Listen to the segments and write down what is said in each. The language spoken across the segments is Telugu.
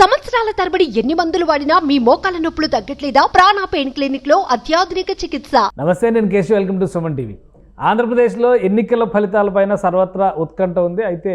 సంవత్సరాల తరబడి ఎన్ని మందులు వాడినా మీ మోకాల నొప్పులు తగ్గట్లేదా? ప్రాణ పెయిన్ క్లినిక్ లో అత్యాధునిక చికిత్స. నమస్తే, నేను Keshav. Welcome to Suman TV. ఆంధ్రప్రదేశ్లో ఎన్నికల ఫలితాలపైన సర్వత్రా ఉత్కంఠ ఉంది. అయితే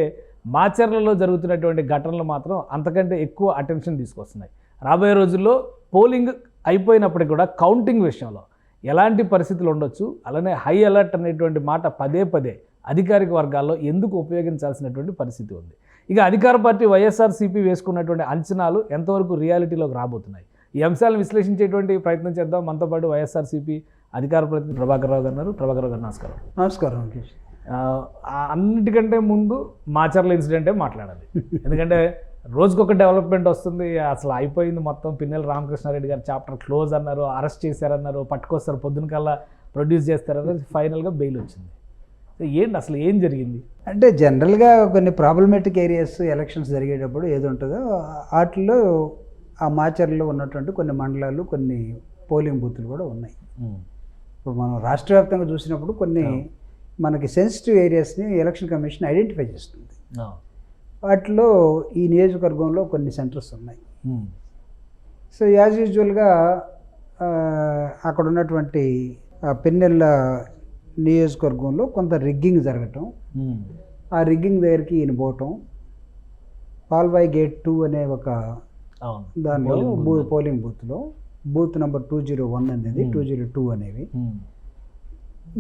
మాచర్లలో జరుగుతున్నటువంటి ఘటనలు మాత్రం అంతకంటే ఎక్కువ అటెన్షన్ తీసుకొస్తున్నాయి. రాబోయే రోజుల్లో పోలింగ్ అయిపోయినప్పటికీ కూడా కౌంటింగ్ విషయంలో ఎలాంటి పరిస్థితులు ఉండొచ్చు, అలానే హై అలర్ట్ అనేటువంటి మాట పదే పదే అధికారిక వర్గాల్లో ఎందుకు ఉపయోగించాల్సినటువంటి పరిస్థితి ఉంది. ఇక అధికార పార్టీ వైఎస్ఆర్సీపీ వేసుకున్నటువంటి అంచనాలు ఎంతవరకు రియాలిటీలోకి రాబోతున్నాయి? ఈ అంశాలను విశ్లేషించేటువంటి ప్రయత్నం చేద్దాం. మనతో పాటు వైఎస్ఆర్సీపీ అధికార ప్రతినిధి ప్రభాకర్ రావు గారు. ప్రభాకర్ రావు గారు నమస్కారం. నమస్కారం అంకేష్. అన్నిటికంటే ముందు మాచర్ల ఇన్సిడెంటే మాట్లాడాలి. ఎందుకంటే రోజుకొక డెవలప్మెంట్ వస్తుంది. అసలు అయిపోయింది మొత్తం. పిన్నెల రామకృష్ణారెడ్డి గారు చాప్టర్ క్లోజ్ అన్నారు, అరెస్ట్ చేశారన్నారు, పట్టుకొస్తారు, పొద్దున కల్లా ప్రొడ్యూస్ చేస్తారన్నారు, ఫైనల్గా బెయిల్ వచ్చింది. ఏంటి అసలు ఏం జరిగింది? అంటే జనరల్గా కొన్ని ప్రాబ్లమేటిక్ ఏరియాస్ ఎలక్షన్స్ జరిగేటప్పుడు ఏది ఉంటుందో వాటిలో ఆ మాచర్లో ఉన్నటువంటి కొన్ని మండలాలు, కొన్ని పోలింగ్ బూత్లు కూడా ఉన్నాయి. ఇప్పుడు మనం రాష్ట్ర వ్యాప్తంగా చూసినప్పుడు కొన్ని మనకి సెన్సిటివ్ ఏరియాస్ని ఎలక్షన్ కమిషన్ ఐడెంటిఫై చేస్తుంది. వాటిలో ఈ నియోజకవర్గంలో కొన్ని సెంటర్స్ ఉన్నాయి. సో యాజ్ యూజువల్గా అక్కడ ఉన్నటువంటి పిన్నెల నియోజకవర్గంలో కొంత రిగ్గింగ్ జరగటం, ఆ రిగ్గింగ్ దగ్గరికి ఈయన పోవటం, పాల్వాయి గేట్ 2 అనే ఒక దానిలో పోలింగ్ బూత్లో బూత్ నెంబర్ 201 అనేది 202 అనేవి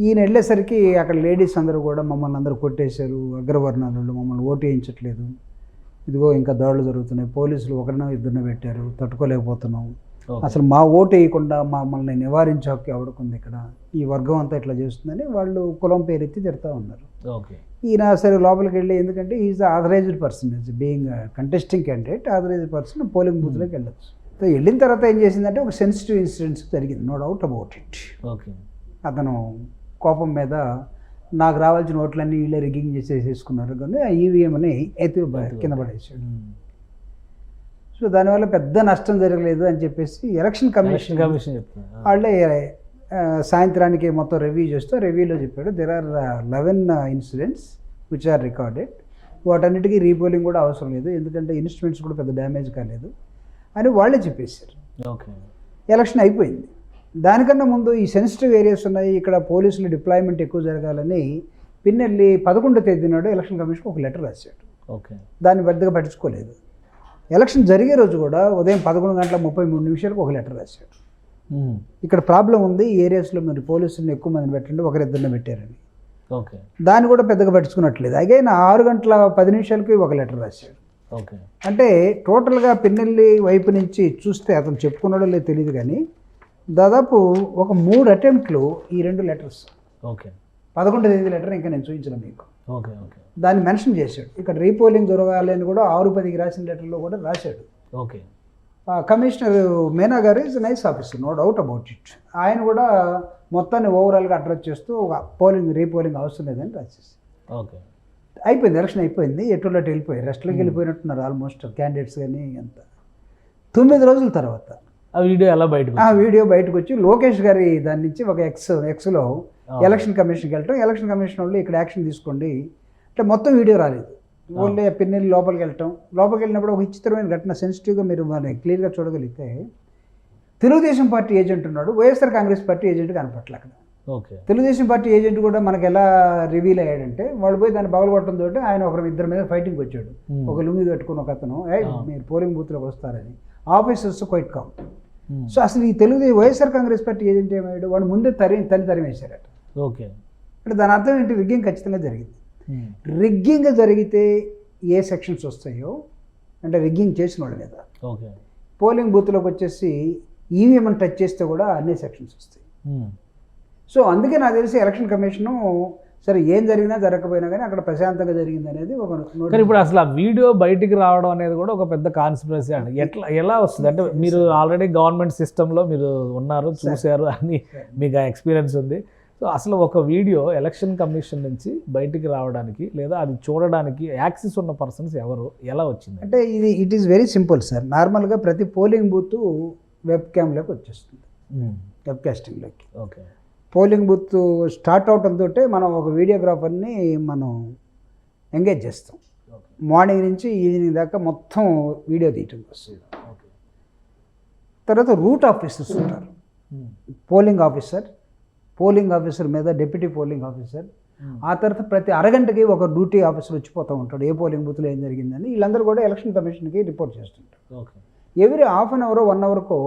ఈయన వెళ్ళేసరికి అక్కడ లేడీస్ అందరూ కూడా మమ్మల్ని అందరూ కొట్టేశారు, అగ్రవర్ణాలు మమ్మల్ని ఓటు వేయించట్లేదు, ఇదిగో ఇంకా దాడులు జరుగుతున్నాయి, పోలీసులు ఒకరినో ఇద్దరినో పెట్టారు, తట్టుకోలేకపోతున్నాం, అసలు మా ఓటు వేయకుండా మమ్మల్ని నివారించే హక్కు ఎవడుకుంది ఇక్కడ, ఈ వర్గం అంతా ఇట్లా చేస్తుందని వాళ్ళు కులం పేరెత్తి తిడతా ఉన్నారు. ఈయన సరే లోపలికి వెళ్ళి, ఎందుకంటే is authorised person, being contesting candidate, authorised person polling బూత్లోకి వెళ్ళచ్చు. సో వెళ్ళిన తర్వాత ఏం చేసిందంటే ఒక సెన్సిటివ్ ఇన్సిడెంట్స్ జరిగింది, నో డౌట్ అబౌట్ ఇట్. అతను కోపం మీద నాకు రావాల్సిన ఓట్లన్నీ వీళ్ళే రిగ్గింగ్ చేసేసుకున్నారు కానీ ఆ ఈవీఎం అని ఎత్తి కింద పడేసాడు. సో దానివల్ల పెద్ద నష్టం జరగలేదు అని చెప్పేసి ఎలక్షన్ కమిషన్ వాళ్ళే సాయంత్రానికి మొత్తం రివ్యూ చేస్తూ రివ్యూలో చెప్పాడు, there are 11 incidents which are recorded, వాటన్నిటికీ రీపోలింగ్ కూడా అవసరం లేదు, ఎందుకంటే ఇన్స్ట్రుమెంట్స్ కూడా పెద్ద డ్యామేజ్ కాలేదు అని వాళ్ళే చెప్పేశారు. ఎలక్షన్ అయిపోయింది. దానికన్నా ముందు ఈ సెన్సిటివ్ ఏరియాస్ ఉన్నాయి, ఇక్కడ పోలీసులు డిప్లాయ్మెంట్ ఎక్కువ జరగాలని పిన్నెల్లి 11వ తేదీ నాడు ఎలక్షన్ కమిషన్కి ఒక లెటర్ రాశాడు. దాన్ని పెద్దగా పట్టించుకోలేదు. ఎలక్షన్ జరిగే రోజు కూడా ఉదయం 11:33 ఒక లెటర్ రాశాడు, ఇక్కడ ప్రాబ్లం ఉంది, ఈ ఏరియాస్లో మీరు పోలీసులను ఎక్కువ మందిని పెట్టండి, ఒకరిద్దరిని పెట్టారని. దాన్ని కూడా పెద్దగా పట్టించుకున్నట్లేదు. అగైన్ 6:10 ఒక లెటర్ రాశాడు. అంటే టోటల్గా పిన్నెల్లి వైపు నుంచి చూస్తే అతను చెప్పుకున్నాడో లేదో తెలియదు కానీ దాదాపు ఒక 3 అటెంప్ట్లు ఈ 2 లెటర్స్. 11వ తేదీ లెటర్ ఇంకా నేను చూపించను మీకు. దాన్ని మెన్షన్ చేశాడు. ఇక్కడ రీపోలింగ్ జరగాలి అని కూడా 6-10 రాసిన లెటర్లో కూడా రాశాడు. కమిషనర్ మేనా గారు is nice officer, no doubt about it. ఆయన కూడా మొత్తాన్ని ఓవరాల్గా అడ్రస్ చేస్తూ రీపోలింగ్ అవసరం లేదని రాసేసి అయిపోయింది. ఎలక్షన్ అయిపోయింది, ఎటులో వెళ్ళిపోయి రెస్ట్లోకి వెళ్ళిపోయినట్టున్నారు ఆల్మోస్ట్ క్యాండిడేట్స్ కానీ అంతా. 9 రోజుల తర్వాత ఆ వీడియో బయటకు వచ్చి లోకేష్ గారి దాని నుంచి ఒక ఎక్స్లో ఎలక్షన్ కమిషన్కి వెళ్ళటం, ఎలక్షన్ కమిషన్ వాళ్ళు ఇక్కడ యాక్షన్ తీసుకోండి అంటే మొత్తం వీడియో రాలేదు, ఓన్లీ పిన్నెల్లి లోపలికి వెళ్ళినప్పుడు ఒక విచిత్రమైన ఘటన సెన్సిటివ్గా మీరు మరి క్లియర్గా చూడగలిగితే తెలుగుదేశం పార్టీ ఏజెంట్ ఉన్నాడు, వైఎస్ఆర్ కాంగ్రెస్ పార్టీ ఏజెంట్ కనపట్ల అక్కడ. తెలుగుదేశం పార్టీ ఏజెంట్ కూడా మనకు ఎలా రివీల్ అయ్యాడంటే వాళ్ళు పోయి దాన్ని పగలగొట్టడంతో ఆయన ఇద్దరి మీద ఫైటింగ్ వచ్చాడు. ఒక లుంగి కట్టుకుని ఒక అతను మీరు పోలింగ్ బూత్లోకి వస్తారని, ఆఫీసర్స్ క్వైట్ కామ్. సో అసలు ఈ వైఎస్ఆర్ కాంగ్రెస్ పార్టీ ఏజెంట్ ఏమయ్యాడు, వాడు ముందే తరిమేశారట. అంటే దాని అర్థం ఏంటి, రిగ్గింగ్ ఖచ్చితంగా జరిగింది. రిగ్గింగ్ జరిగితే ఏ సెక్షన్స్ వస్తాయో అంటే రిగ్గింగ్ చేసిన వాళ్ళ మీద, పోలింగ్ బూత్లోకి వచ్చేసి ఈవీఎం టచ్ చేస్తే కూడా అన్ని సెక్షన్స్ వస్తాయి. సో అందుకే నాకు తెలిసి ఎలక్షన్ కమిషను సరే ఏం జరిగినా జరగకపోయినా కానీ అక్కడ ప్రశాంతంగా జరిగింది అనేది ఒక. ఇప్పుడు అసలు ఆ వీడియో బయటికి రావడం అనేది కూడా ఒక పెద్ద కాన్స్పిరసీ అండి. ఎలా వస్తుంది అంటే మీరు ఆల్రెడీ గవర్నమెంట్ సిస్టంలో మీరు ఉన్నారు, చూశారు అని మీకు ఎక్స్పీరియన్స్ ఉంది. సో అసలు ఒక వీడియో ఎలక్షన్ కమిషన్ నుంచి బయటికి రావడానికి లేదా అది చూడడానికి యాక్సెస్ ఉన్న పర్సన్స్ ఎవరు, ఎలా వచ్చింది అంటే it is very simple sir. నార్మల్గా ప్రతి పోలింగ్ బూత్ వెబ్ క్యామ్లోకి వచ్చేస్తుంది, వెబ్ కాస్టింగ్లోకి. పోలింగ్ బూత్ స్టార్ట్ అవడంతో మనం ఒక వీడియోగ్రాఫర్ని మనం ఎంగేజ్ చేస్తాం. మార్నింగ్ నుంచి ఈవినింగ్ దాకా మొత్తం వీడియో తీయటం వస్తుంది. తర్వాత రూట్ ఆఫీసర్స్ ఉంటారు, పోలింగ్ ఆఫీసర్ మీద డిప్యూటీ పోలింగ్ ఆఫీసర్, ఆ తర్వాత ప్రతి అరగంటకి ఒక డ్యూటీ ఆఫీసర్ వచ్చిపోతూ ఉంటాడు, ఏ పోలింగ్ బూత్లో ఏం జరిగిందని. వీళ్ళందరూ కూడా ఎలక్షన్ కమిషన్కి రిపోర్ట్ చేస్తుంటారు. ఎవ్రీ హాఫ్ అన్ అవర్ 1 అవర్కో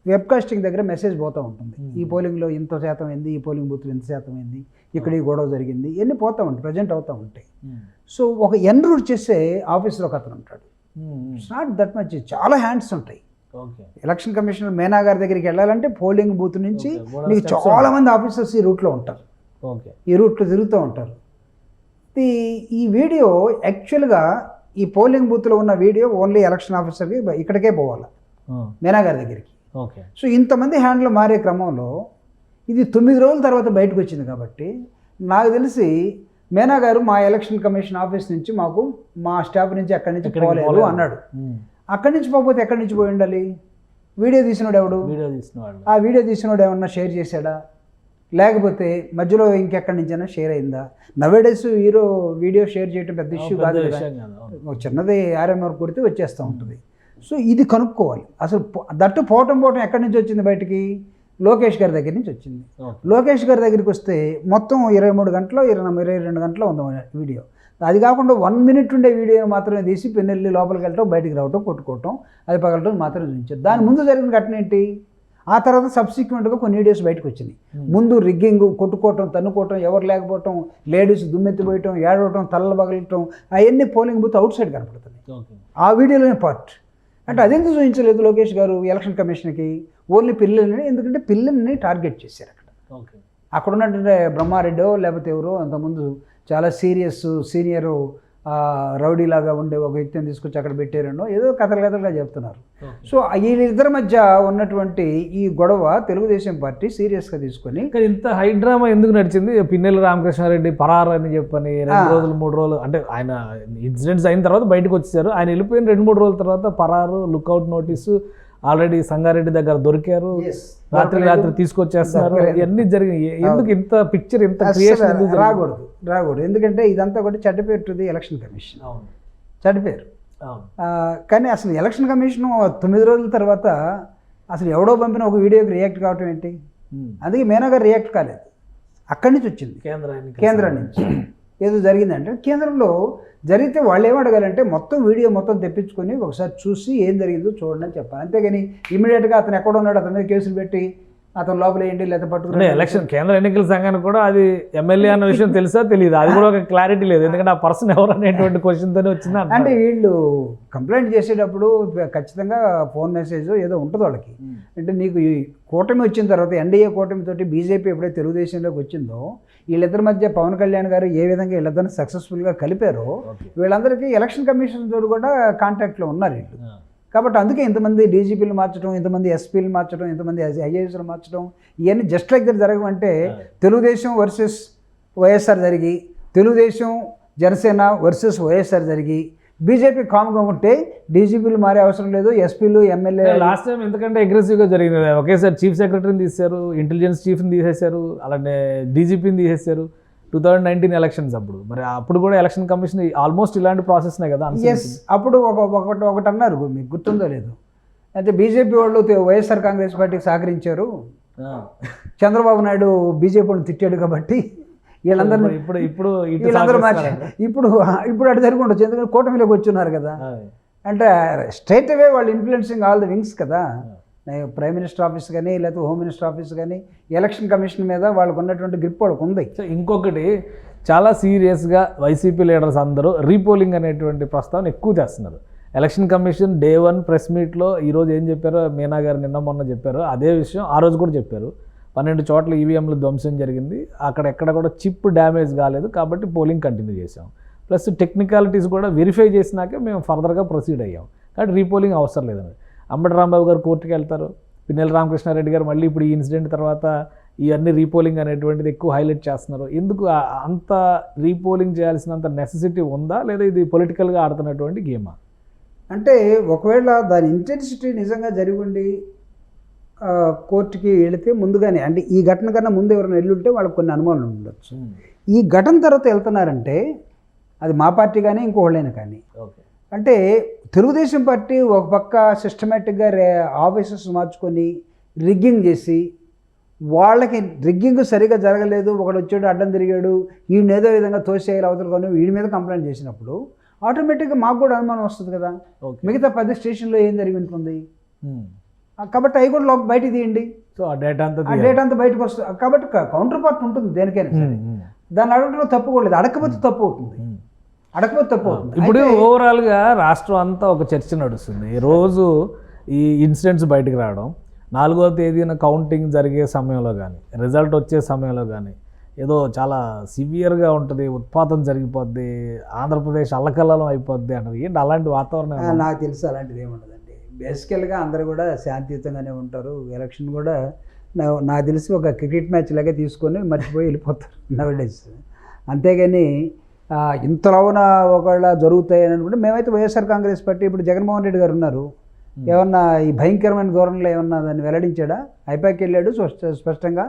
వెబ్కాస్టింగ్ దగ్గర మెసేజ్ పోతూ ఉంటుంది, ఈ పోలింగ్లో ఇంత శాతం అయింది, ఈ పోలింగ్ బూత్లో ఇంత శాతం అయింది, ఇక్కడ ఈ గొడవ జరిగింది, ఇవన్నీ పోతూ ఉంటాయి, ప్రజెంట్ అవుతూ ఉంటాయి. సో ఒక ఎన్రూట్ చేసే ఆఫీసర్ ఒక అతను ఉంటాడు. ఇట్స్ నాట్ దట్ మచ్, చాలా హ్యాండ్స్ ఉంటాయి. ఎలక్షన్ కమిషనర్ మేనా గారి దగ్గరికి వెళ్ళాలంటే పోలింగ్ బూత్ నుంచి నీకు చాలా మంది ఆఫీసర్స్ ఈ రూట్లో ఉంటారు, ఈ రూట్లో తిరుగుతూ ఉంటారు. ఈ వీడియో యాక్చువల్గా ఈ పోలింగ్ బూత్లో ఉన్న వీడియో ఓన్లీ ఎలక్షన్ ఆఫీసర్కి ఇక్కడికే పోవాలి, మేనా గారి దగ్గరికి. సో ఇంతమంది హ్యాండ్లు మారే క్రమంలో ఇది 9 రోజుల తర్వాత బయటకు వచ్చింది కాబట్టి నాకు తెలిసి మేనా గారు మా ఎలక్షన్ కమిషన్ ఆఫీస్ నుంచి మాకు మా స్టాఫ్ నుంచి అక్కడి నుంచి పోలేదు అన్నాడు. అక్కడి నుంచి పోకపోతే ఎక్కడి నుంచి పోయి ఉండాలి? వీడియో తీసినోడు ఎవడు? ఆ వీడియో తీసినోడు ఏమన్నా షేర్ చేశాడా, లేకపోతే మధ్యలో ఇంకెక్కడి నుంచైనా షేర్ అయిందా? నవేడేస్ హీరో వీడియో షేర్ చేయడం పెద్ద ఇష్యూ కాదు కదా, చిన్నది ఆర్ఎంఆర్ కొడితే వచ్చేస్తూ ఉంటుంది. సో ఇది కనుక్కోవాలి అసలు. దట్టు పోవటం ఎక్కడి నుంచి వచ్చింది బయటికి? లోకేష్ గారి దగ్గర నుంచి వచ్చింది. లోకేష్ గారి దగ్గరికి వస్తే మొత్తం 23 గంటలో 22 గంటలో ఉంది వీడియో. అది కాకుండా 1 మినిట్ ఉండే వీడియోని మాత్రమే తీసి పెన్నెల్లి లోపలికి వెళ్ళటం, బయటికి రావటం, కొట్టుకోవటం, అది పగలటం మాత్రమే చూపించారు. దాని ముందు జరిగిన ఘటన ఏంటి? ఆ తర్వాత సబ్సిక్వెంట్గా కొన్ని వీడియోస్ బయటకు వచ్చినాయి. ముందు రిగ్గింగ్, కొట్టుకోవటం, తన్నుకోవటం, ఎవరు లేకపోవటం, లేడీస్ దుమ్మెత్తిపోయటం, ఏడవటం, తలలు పగలటం, అవన్నీ పోలింగ్ బూత్ అవుట్ సైడ్ కనపడుతున్నాయి ఆ వీడియోలోనే పార్ట్. అంటే అదెందుకు చూపించలేదు లోకేష్ గారు ఎలక్షన్ కమిషన్కి? ఓన్లీ పిల్లల్ని, ఎందుకంటే పిల్లల్ని టార్గెట్ చేశారు అక్కడ. అక్కడ ఉన్నటువంటి బ్రహ్మారెడ్డో లేకపోతే ఎవరో అంతకుముందు చాలా సీనియర్ రౌడీలాగా ఉండే ఒక వ్యక్తిని తీసుకొచ్చి అక్కడ పెట్టారనో ఏదో కథలుగా చెప్తున్నారు. సో వీళ్ళిద్దరి మధ్య ఉన్నటువంటి ఈ గొడవ తెలుగుదేశం పార్టీ సీరియస్గా తీసుకొని ఇంత హై డ్రామా ఎందుకు నడిచింది? పిన్నెల్లి రామకృష్ణారెడ్డి పరారు అని చెప్పని 2 రోజులు 3 రోజులు అంటే ఆయన ఇన్సిడెంట్స్ అయిన తర్వాత బయటకు వచ్చేసారు. ఆయన వెళ్ళిపోయిన 2-3 రోజుల తర్వాత పరారు, లుక్అవుట్ నోటీసు, ఆల్రెడీ సంగారెడ్డి దగ్గర దొరికారు, రాత్రి తీసుకొచ్చేస్తున్నారు, ఇవన్నీ జరిగినాయి. ఎందుకు ఇంత పిక్చర్, ఇంత క్రియేషన్ రాకూడదు? ఎందుకంటే ఇదంతా కూడా చెడ్డపేరుది ఎలక్షన్ కమిషన్, చెడ్డపేరు. కానీ అసలు ఎలక్షన్ కమిషన్ 9 రోజుల తర్వాత అసలు ఎవడో పంపిన ఒక వీడియోకి రియాక్ట్ కావటం ఏంటి? అందుకే మేనా గారు రియాక్ట్ కాలేదు. అక్కడి నుంచి వచ్చింది, కేంద్రం నుంచి ఏదో జరిగిందంటే. కేంద్రంలో జరిగితే వాళ్ళు ఏమడగాలంటే మొత్తం వీడియో మొత్తం తెప్పించుకొని ఒకసారి చూసి ఏం జరిగిందో చూడండి అని చెప్పాలి. అంతేగాని ఇమీడియట్గా అతను ఎక్కడ ఉన్నాడు అతని మీద కేసులు పెట్టి అతను లోపల ఏంటి లేదా పట్టుకుని ఎలక్షన్ కేంద్ర ఎన్నికల సంఘానికి కూడా అది ఎమ్మెల్యే అన్న విషయం తెలుసా తెలియదు, అది కూడా ఒక క్లారిటీ లేదు. ఎందుకంటే ఆ పర్సన్ ఎవరు అనేటువంటి క్వశ్చన్తోనే వచ్చింది. అంటే వీళ్ళు కంప్లైంట్ చేసేటప్పుడు ఖచ్చితంగా ఫోన్ మెసేజ్ ఏదో ఉంటుంది వాళ్ళకి. అంటే నీకు ఈ కూటమి వచ్చిన తర్వాత ఎన్డీఏ కూటమితోటి బీజేపీ ఎప్పుడైతే తెలుగుదేశంలోకి వచ్చిందో వీళ్ళిద్దరి మధ్య పవన్ కళ్యాణ్ గారు ఏ విధంగా వీళ్ళిద్దరిని సక్సెస్ఫుల్గా కలిపారో వీళ్ళందరికీ ఎలక్షన్ కమిషన్ తోడు కూడా కాంటాక్ట్లో ఉన్నారు వీళ్ళు. కాబట్టి అందుకే ఇంతమంది డీజీపీలు మార్చడం, ఇంతమంది ఎస్పీలు మార్చడం, ఇంతమంది ఐఏఎస్లు మార్చడం, ఇవన్నీ జస్ట్ లైక్ దట్ జరగమంటే తెలుగుదేశం వర్సెస్ వైఎస్ఆర్ జరిగి, తెలుగుదేశం జనసేన వర్సెస్ వైఎస్ఆర్ జరిగి, బీజేపీ కామ్గా ఉంటే డీజీపీలు మారే అవసరం లేదు, ఎస్పీలు ఎమ్మెల్యే. లాస్ట్ టైం ఎందుకంటే అగ్రెసివ్గా జరిగింది, ఒకేసారి చీఫ్ సెక్రటరీని తీశారు, ఇంటెలిజెన్స్ చీఫ్ని తీసేశారు, అలానే డీజీపీని తీసేశారు 2019 ఎలక్షన్స్ అప్పుడు. మరి అప్పుడు కూడా ఎలక్షన్ కమిషన్ ఆల్మోస్ట్ ఇలాంటి ప్రాసెస్నే కదా. ఎస్, అప్పుడు ఒకటి అన్నారు, మీకు గుర్తుందో లేదు, అయితే బీజేపీ వాళ్ళు వైఎస్ఆర్ కాంగ్రెస్ పార్టీకి సహకరించారు, చంద్రబాబు నాయుడు బీజేపీ వాళ్ళని తిట్టాడు కాబట్టి వీళ్ళందరూ వీళ్ళందరూ మార్చారు. ఇప్పుడు అటు జరిగి ఉండొచ్చు, ఎందుకంటే కూటమిలోకి వచ్చున్నారు కదా. అంటే స్ట్రైట్ అవే వాళ్ళు ఇన్ఫ్లుయెన్సింగ్ ఆల్ ది వింగ్స్ కదా. ప్రైమ్ మినిస్టర్ ఆఫీస్ కానీ లేకపోతే హోమ్ మినిస్టర్ ఆఫీస్ కానీ ఎలక్షన్ కమిషన్ మీద వాళ్ళకు ఉన్నటువంటి గ్రిప్ వాళ్ళకు ఉంది. ఇంకొకటి చాలా సీరియస్గా వైసీపీ లీడర్స్ అందరూ రీపోలింగ్ అనేటువంటి ప్రస్తావన ఎక్కువ చేస్తున్నారు. ఎలక్షన్ కమిషన్ డే 1 ప్రెస్ మీట్లో ఈరోజు ఏం చెప్పారో మీనా గారు నిన్న మొన్న చెప్పారు, అదే విషయం ఆ రోజు కూడా చెప్పారు. 12 చోట్ల ఈవీఎంలు ధ్వంసం జరిగింది, అక్కడ ఎక్కడ కూడా చిప్ డ్యామేజ్ కాలేదు, కాబట్టి పోలింగ్ కంటిన్యూ చేసాం. ప్లస్ టెక్నికాలిటీస్ కూడా వెరిఫై చేసినాకే మేము ఫర్దర్గా ప్రొసీడ్ అయ్యాం, కాబట్టి రీపోలింగ్ అవసరం లేదని. అంబటి రాంబాబు గారు కోర్టుకి వెళ్తారు, పిన్నెల్లి రామకృష్ణారెడ్డి గారు మళ్ళీ ఇప్పుడు ఈ ఇన్సిడెంట్ తర్వాత ఇవన్నీ రీపోలింగ్ అనేటువంటిది ఎక్కువ హైలైట్ చేస్తున్నారు. ఎందుకు అంత రీపోలింగ్ చేయాల్సినంత నెసెసిటీ ఉందా, లేదా ఇది పొలిటికల్గా ఆడుతున్నటువంటి గేమా? అంటే ఒకవేళ దాని ఇంటెన్సిటీ నిజంగా జరిగి ఉండి కోర్టుకి వెళితే ముందుగానే, అంటే ఈ ఘటన కన్నా ముందు ఎవరైనా వెళ్ళుంటే వాళ్ళకి కొన్ని అనుమానాలు ఉండొచ్చు. ఈ ఘటన తర్వాత వెళ్తున్నారంటే అది మా పార్టీ కానీ ఇంకోళ్ళైనా కానీ. ఓకే. అంటే తెలుగుదేశం పార్టీ ఒక పక్క సిస్టమేటిక్గా ఆఫీసెస్ మార్చుకొని రిగ్గింగ్ చేసి, వాళ్ళకి రిగ్గింగ్ సరిగా జరగలేదు, ఒకడు వచ్చాడు అడ్డం తిరిగాడు, ఈయన ఏదో విధంగా తోసేయాలి అవతల కానీ వీడి మీద కంప్లైంట్ చేసినప్పుడు ఆటోమేటిక్గా మాకు కూడా అనుమానం వస్తుంది కదా, మిగతా 10 స్టేషన్లో ఏం జరిగి ఉంటుంది. కాబట్టి అవి కూడా బయటికి తీయండి. సో ఆ డేటా అంతా బయటకు వస్తుంది. కాబట్టి కౌంటర్ పార్ట్ ఉంటుంది దేనికైనా సరే. దాన్ని అడగడంలో తప్పు కూడా లేదు, అడగకపోతే తప్పు అవుతుంది. ఇప్పుడు ఓవరాల్గా రాష్ట్రం అంతా ఒక చర్చ నడుస్తుంది. రోజు ఈ ఇన్సిడెంట్స్ బయటకు రావడం, 4వ తేదీన కౌంటింగ్ జరిగే సమయంలో కానీ, రిజల్ట్ వచ్చే సమయంలో కానీ ఏదో చాలా సివియర్గా ఉంటుంది, ఉత్పాతం జరిగిపోద్ది, ఆంధ్రప్రదేశ్ అల్లకల్లం అయిపోద్ది అంటారు. ఏంటి అలాంటి వాతావరణం? నాకు తెలుసు అలాంటిది ఏముండదండి. బేసికల్గా అందరూ కూడా శాంతియుతంగానే ఉంటారు. ఎలక్షన్ కూడా నాకు తెలిసి ఒక క్రికెట్ మ్యాచ్ లాగే తీసుకొని మర్చిపోయి వెళ్ళిపోతారు నవడేస్. అంతేగాని ఇంతలోన ఒకవేళ జరుగుతాయని అనుకుంటే, మేమైతే వైఎస్ఆర్ కాంగ్రెస్ పార్టీ ఇప్పుడు జగన్మోహన్ రెడ్డి గారు ఉన్నారు, ఏమన్నా ఈ భయంకరమైన ధోరణిలో ఏమన్నా దాన్ని వెల్లడించాడా? ఐపాక్ వెళ్ళాడు స్పష్టంగా,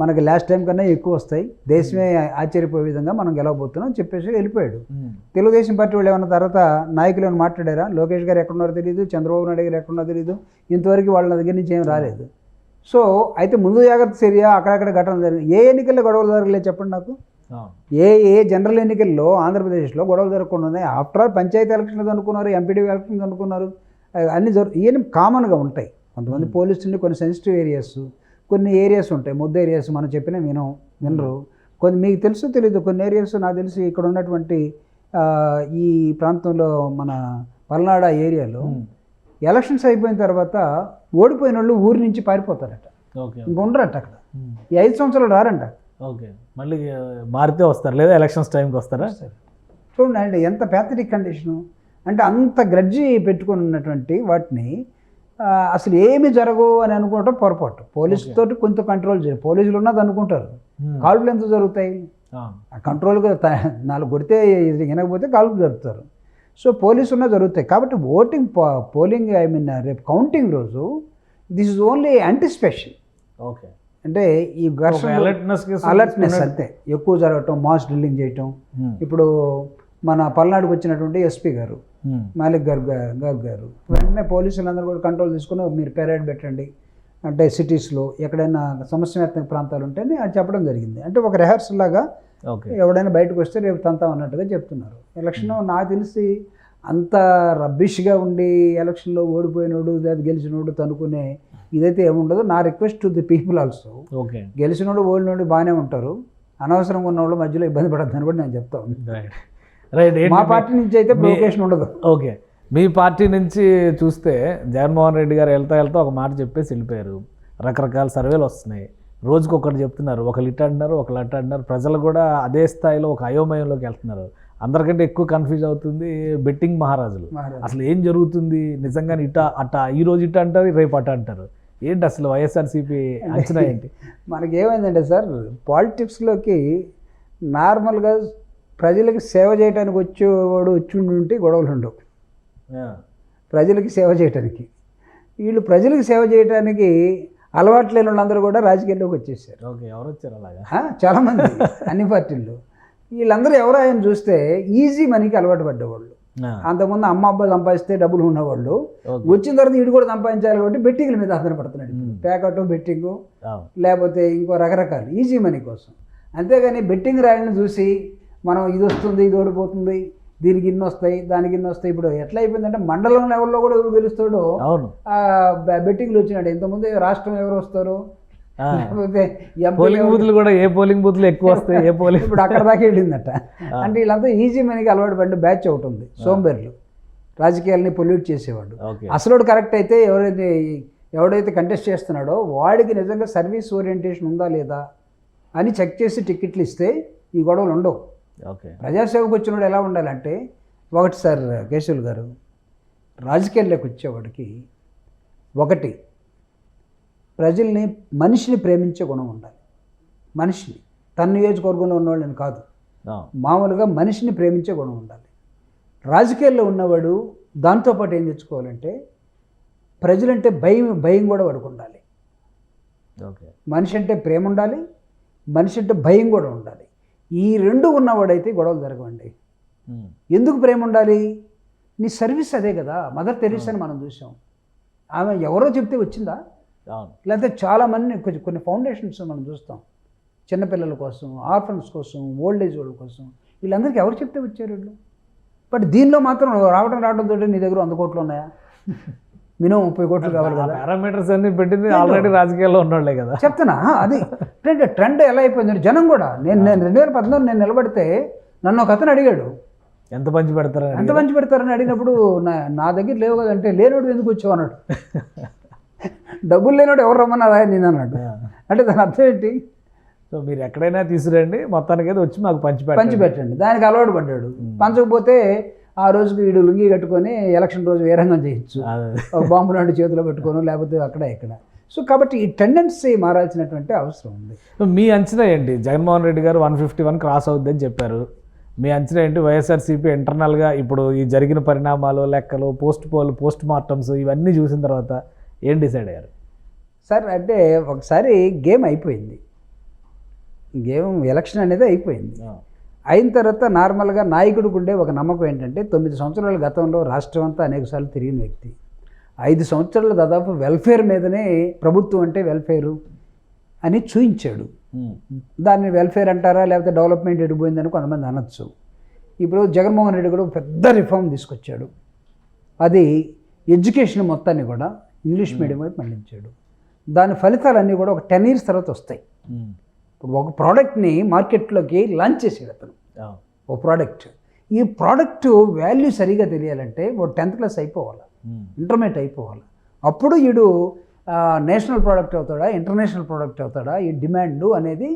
మనకి లాస్ట్ టైం కన్నా ఎక్కువ వస్తాయి, దేశమే ఆశ్చర్యపోయే విధంగా మనం గెలవబోతున్నాం చెప్పేసి వెళ్ళిపోయాడు. తెలుగుదేశం పార్టీ వాళ్ళు ఏమన్నా తర్వాత నాయకులు ఏమైనా మాట్లాడారా? లోకేష్ గారు ఎక్కడున్నారో తెలియదు, చంద్రబాబు నాయుడు గారు ఎక్కడున్నారో తెలియదు, ఇంతవరకు వాళ్ళ దగ్గర నుంచి ఏం రాలేదు. సో అయితే ముందు జాగ్రత్త చర్య అక్కడక్కడ ఘటన జరిగింది. ఏ ఎన్నికల్లో గొడవలు జరగలేదు చెప్పండి నాకు? ఏ జనరల్ ఎన్నికల్లో ఆంధ్రప్రదేశ్లో గొడవలు జరగకుండా ఉన్నాయి? ఆఫ్టర్ ఆల్ పంచాయతీ ఎలక్షన్లు అనుకున్నారు, ఎంపీడీ ఎలక్షన్స్ అనుకున్నారు, అన్నీ ఇవన్నీ కామన్గా ఉంటాయి. కొంతమంది పోలీసుల్ని కొన్ని సెన్సిటివ్ ఏరియాస్, కొన్ని ఏరియాస్ ఉంటాయి, ముద్ద ఏరియాస్ మనం చెప్పినా వినరు. కొన్ని మీకు తెలుసో తెలీదు, కొన్ని ఏరియాస్ నాకు తెలిసి ఇక్కడ ఉన్నటువంటి ఈ ప్రాంతంలో మన పల్నాడు ఏరియాలో ఎలక్షన్స్ అయిపోయిన తర్వాత ఓడిపోయిన వాళ్ళు ఊరి నుంచి పారిపోతారట, ఇంకొండరట అక్కడ. ఈ 5 సంవత్సరాలు రారంట. ఓకే, మళ్ళీ మారితే వస్తారు, లేదా ఎలక్షన్స్ టైంకి వస్తారా? చూడండి అండి ఎంత ప్యాథటిక్ కండిషను. అంటే అంత గ్రడ్జి పెట్టుకొని ఉన్నటువంటి వాటిని అసలు ఏమి జరగవు అని అనుకోవటం పొరపాటు. పోలీసులతో కొంత కంట్రోల్ చేయాలి. పోలీసులు ఉన్నది అనుకుంటారు, కాల్పులు ఎంత జరుగుతాయి? కంట్రోల్గా 4 కొడితే వినకపోతే కాల్పులు జరుపుతారు. సో పోలీసు ఉన్న జరుగుతాయి. కాబట్టి పోలింగ్ రేపు కౌంటింగ్ రోజు this is only anticipation. Okay, అంటే ఈ ఘర్షణ అలర్ట్నెస్ అంతే, ఎక్కువ జరగటం, మాస్ డ్రిల్లింగ్ చేయటం. ఇప్పుడు మన పల్నాడుకు వచ్చినటువంటి ఎస్పీ గారు మాలిక్ గారు వెంటనే పోలీసులందరూ కూడా కంట్రోల్ తీసుకుని మీరు పెరేడ్ పెట్టండి అంటే సిటీస్లో ఎక్కడైనా సమస్యాత్మక ప్రాంతాలు ఉంటేనే అది చెప్పడం జరిగింది. అంటే ఒక రిహార్సల్ లాగా ఎవడైనా బయటకు వస్తే రేపు తంతాం అన్నట్టుగా చెప్తున్నారు. ఎలక్షన్ నాకు తెలిసి అంత రబ్బిష్గా ఉండి ఎలక్షన్లో ఓడిపోయినోడు లేదా గెలిచినోడు తనుకునే ఇదైతే ఏముండదు. నా request to the people also, గెలిచినోడు ఓడినోడు బాగానే ఉంటారు, అనవసరంగా ఉన్నవాళ్ళు మధ్యలో ఇబ్బంది పడద్దని కూడా నేను చెప్తాను. రైట్, మా పార్టీ నుంచి అయితే ప్రొవోకేషన్ ఉండదు. ఓకే, మీ పార్టీ నుంచి చూస్తే జగన్మోహన్ రెడ్డి గారు వెళ్తా ఒక మాట చెప్పేసి వెళ్ళిపోయారు. రకరకాల సర్వేలు వస్తున్నాయి, రోజుకొకటి చెప్తున్నారు, ఒకళ్ళు ఇటు అంటున్నారు, ఒకళ్ళు అటు అంటున్నారు. ప్రజలు కూడా అదే స్థాయిలో ఒక అయోమయంలోకి వెళ్తున్నారు. అందరికంటే ఎక్కువ కన్ఫ్యూజ్ అవుతుంది బెట్టింగ్ మహారాజులు. అసలు ఏం జరుగుతుంది నిజంగా? ఈ రోజు ఇటు అంటారు, రేపు అటు అంటారు. ఏంటి అసలు వైఎస్ఆర్సీపీ అంచనా ఏంటి? మనకేమైందంటే సార్, పాలిటిక్స్లోకి నార్మల్గా ప్రజలకు సేవ చేయడానికి వచ్చేవాడు ఉంటే గొడవలు ఉండవు. ప్రజలకి సేవ చేయడానికి, వీళ్ళు ప్రజలకు సేవ చేయడానికి అలవాటు లేని వాళ్ళందరూ కూడా రాజకీయాల్లోకి వచ్చేసారు. ఓకే, ఎవరు వచ్చారు అలాగా? చాలామంది అన్ని పార్టీల్లో. వీళ్ళందరూ ఎవరో ఆయన చూస్తే ఈజీ మనీకి అలవాటు పడ్డవాళ్ళు. అంతకుముందు అమ్మ అబ్బాయి సంపాదిస్తే డబ్బులు ఉన్నవాళ్ళు వచ్చిన తర్వాత వీడు కూడా సంపాదించాలి కాబట్టి బెట్టింగ్ల మీద ఆధారపడుతున్నాడు. ప్యాకెట్ బెట్టింగు లేకపోతే ఇంకో రకరకాలు ఈజీ మనీ కోసం. అంతేగాని బెట్టింగ్ రాయని చూసి మనం ఇది వస్తుంది, ఇది ఓడిపోతుంది, దీనికి ఇన్ని వస్తాయి, దానికి ఇన్ని వస్తాయి. ఇప్పుడు ఎట్లా అయిపోయిందంటే మండలం లెవెల్లో కూడా ఎవరు గెలుస్తాడో బెట్టింగ్లు వచ్చినాడు. ఇంతకుముందు రాష్ట్రం ఎవరు వస్తారు, లేకపోతే పోలింగ్ బూత్లు కూడా ఏ పోలింగ్ బూత్లు ఎక్కువ వస్తాయి, ఏ పోలింగ్ ఇప్పుడు అక్కడ దాకా వెళ్ళిందట. అంటే వీళ్ళంతా ఈజీ మనీకి అలవాటు పడిన బ్యాచ్ ఒకటి ఉంది, సోంబేర్లు, రాజకీయాలని పొల్యూట్ చేసేవాడు. అసలు కరెక్ట్ అయితే ఎవడైతే కంటెస్ట్ చేస్తున్నాడో వాడికి నిజంగా సర్వీస్ ఓరియంటేషన్ ఉందా లేదా అని చెక్ చేసి టికెట్లు ఇస్తే ఈ గొడవలు ఉండవు. ప్రజాసేవకు వచ్చినవాడు ఎలా ఉండాలంటే, ఒకటి సార్ కేశవులు గారు, రాజకీయాల్లోకి వచ్చేవాడికి ఒకటి ప్రజల్ని, మనిషిని ప్రేమించే గుణం ఉండాలి. మనిషిని, తన నియోజకవర్గంలో ఉన్నవాళ్ళని కాదు, మామూలుగా మనిషిని ప్రేమించే గుణం ఉండాలి. రాజకీయాల్లో ఉన్నవాడు దాంతోపాటు ఏం తెచ్చుకోవాలంటే ప్రజలంటే భయం కూడా వాడికి ఉండాలి. మనిషి అంటే ప్రేమ ఉండాలి, మనిషి అంటే భయం కూడా ఉండాలి. ఈ రెండు ఉన్నవాడైతే గొడవలు జరగవండి. ఎందుకు ప్రేమ ఉండాలి? నీ సర్వీస్ అదే కదా. మదర్ తెరీసాని మనం చూసాం, ఆమె ఎవరో చెప్తే వచ్చిందా? లేకపోతే చాలామంది కొన్ని ఫౌండేషన్స్ మనం చూస్తాం, చిన్నపిల్లల కోసం, ఆర్ఫన్స్ కోసం, ఓల్డ్ ఏజ్ వాళ్ళ కోసం, వీళ్ళందరికీ ఎవరు చెప్తే వచ్చారు వీళ్ళు? బట్ దీనిలో మాత్రం రావడంతో నీ దగ్గర 100 కోట్లు ఉన్నాయా? మినిమం 30 కోట్లు కావాలి కదా. పారామీటర్స్ అన్ని పెట్టింది ఆల్రెడీ రాజకీయాల్లో ఉన్నోళ్లే కదా. చెప్తున్నా, అది ట్రెండ్ ఎలా అయిపోయింది. జనం కూడా నేను 2014 నేను నిలబడితే నన్ను ఒక అతను అడిగాడు, ఎంత పంచి పెడతారని అడిగినప్పుడు నా దగ్గర లేవు కదంటే, లేనోడు ఎందుకు వచ్చావు అన్నాడు. డబ్బులు లేనోడు ఎవరు రమ్మన్నారా నేను అన్నాడు. అంటే దాని అర్థం ఏంటి? సో మీరు ఎక్కడైనా తీసుకురండి, మొత్తానికి అయితే వచ్చి మాకు పంచి పెట్టండి. దానికి అలవాటు పడ్డాడు. పంచకపోతే ఆ రోజుకి వీడు లుంగి కట్టుకొని ఎలక్షన్ రోజు వేరంగం చేయొచ్చు, ఒక బాంబు లాంటి చేతిలో పెట్టుకోను, లేకపోతే అక్కడ ఇక్కడ. సో కాబట్టి ఈ టెండెన్సీ మారాల్సినటువంటి అవసరం ఉంది. మీ అంచనా ఏంటి? జగన్మోహన్ రెడ్డి గారు 151 క్రాస్ అవుద్దని చెప్పారు. మీ అంచనా ఏంటి? వైఎస్ఆర్సీపీ ఇంటర్నల్గా ఇప్పుడు ఈ జరిగిన పరిణామాలు, లెక్కలు, పోస్ట్ మార్టమ్స్ ఇవన్నీ చూసిన తర్వాత ఏం డిసైడ్ అయ్యారు? సార్ అంటే ఒకసారి గేమ్ అయిపోయింది, ఎలక్షన్ అనేది అయిపోయింది. అయిన తర్వాత నార్మల్గా నాయకుడికి ఉండే ఒక నమ్మకం ఏంటంటే, 9 సంవత్సరాల గతంలో రాష్ట్రం అంతా అనేకసార్లు తిరిగిన వ్యక్తి, 5 సంవత్సరాలు దాదాపు వెల్ఫేర్ మీదనే, ప్రభుత్వం అంటే వెల్ఫేరు అని చూయించాడు. దాన్ని వెల్ఫేర్ అంటారా లేకపోతే డెవలప్మెంట్ ఎడిపోయిందని కొంతమంది అనొచ్చు. ఇప్పుడు జగన్మోహన్ రెడ్డి కూడా పెద్ద రిఫార్మ్ తీసుకొచ్చాడు. అది ఎడ్యుకేషన్ మొత్తాన్ని కూడా ఇంగ్లీష్ మీడియం వైపు మళ్ళించాడు. దాని ఫలితాలన్నీ కూడా ఒక 10 years తర్వాత వస్తాయి. ఇప్పుడు ఒక ప్రోడక్ట్ని మార్కెట్లోకి లాంచ్ చేసాడు అతను, ఒక ప్రోడక్ట్. ఈ ప్రోడక్ట్ వాల్యూ సరిగా తెలియాలంటే వాడు 10th క్లాస్ అయిపోవాలి, ఇంటర్మీడియట్ అయిపోవాలి. అప్పుడు వీడు నేషనల్ ప్రోడక్ట్ అవుతాడా, ఇంటర్నేషనల్ ప్రోడక్ట్ అవుతాడా, ఈ డిమాండ్ అనేది